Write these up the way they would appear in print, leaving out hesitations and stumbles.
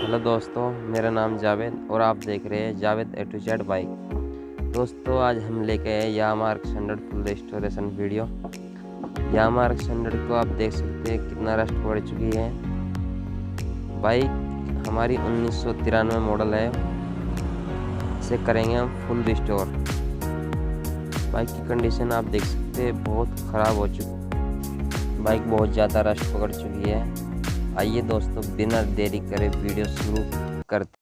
Hello दोस्तों, मेरा नाम जावेद और आप देख रहे हैं जावेद ए टू जेड बाइक। दोस्तों, आज हम लेके आए Yamaha RX 100 full restoration video. Yamaha RX 100 को आप देख सकते हैं कितना रस्ट पड़ चुकी है। बाइक हमारी 1993 मॉडल है। इसे करेंगे हम फुल रिस्टोर। बाइक की कंडीशन आप देख सकते हैं बहुत ख़राब हो चुकी। बाइक बहुत ज़्यादा रस्ट पकड़ चुकी है। आइए दोस्तों, बिना देरी करे वीडियो शुरू करते।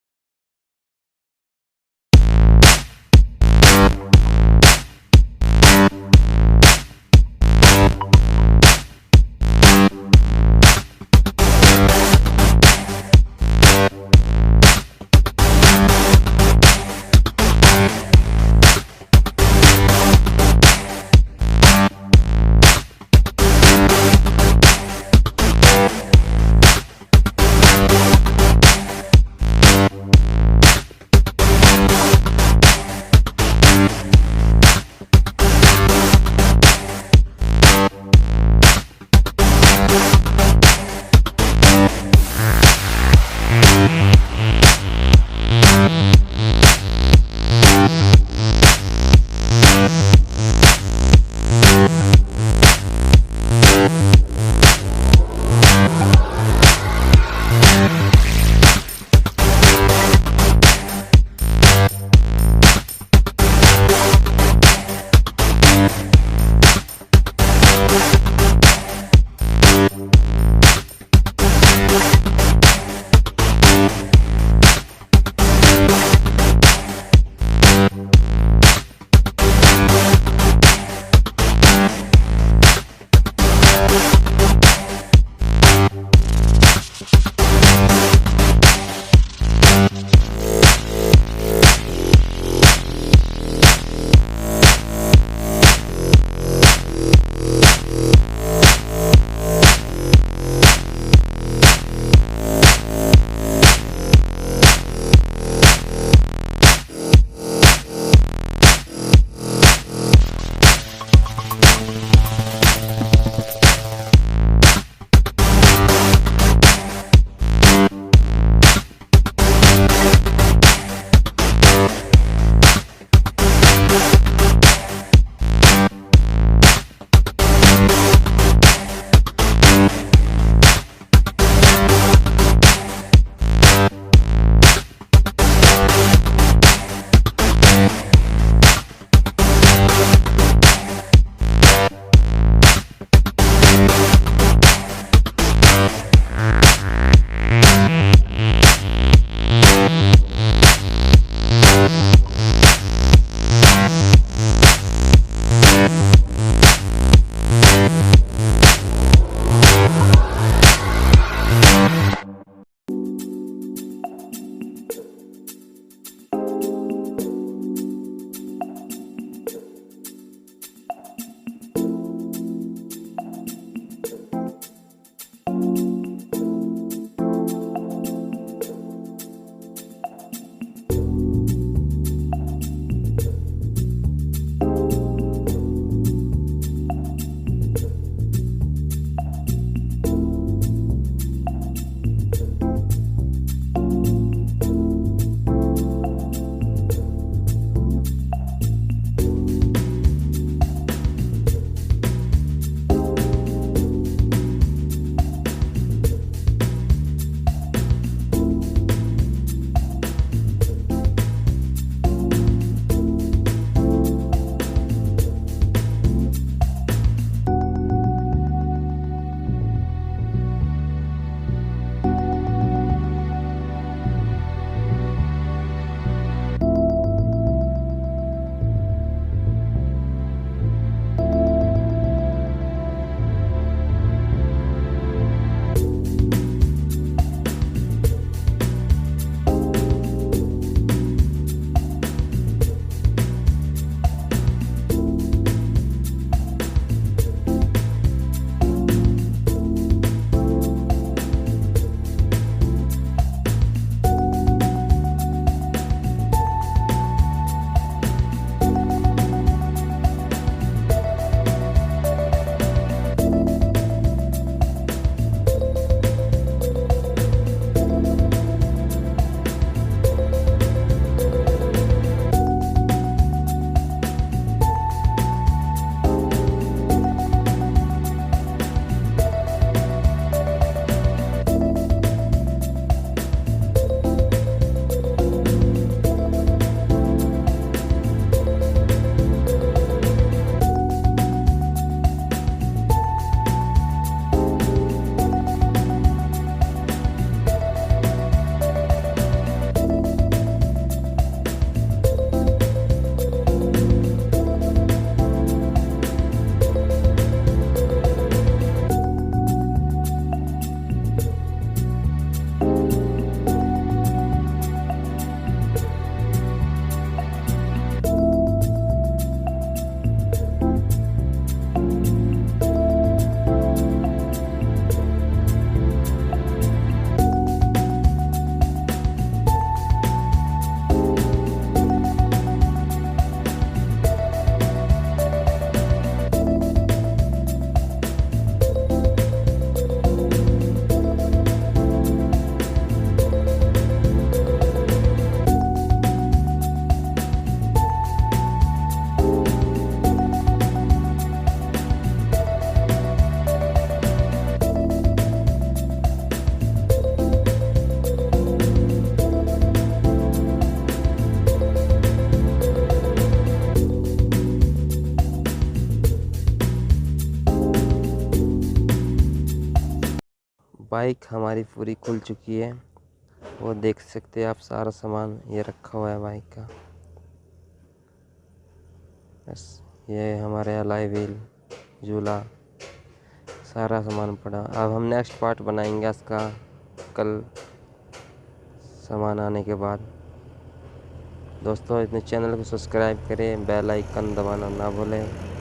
बाइक हमारी पूरी खुल चुकी है। वो देख सकते हैं आप, सारा सामान ये रखा हुआ है बाइक का। बस ये हमारे अलाई व्हील, झूला, सारा सामान पड़ा। अब हम नेक्स्ट पार्ट बनाएंगे इसका कल सामान आने के बाद। दोस्तों इतने चैनल को सब्सक्राइब करें, बेल आइकन दबाना ना भूलें।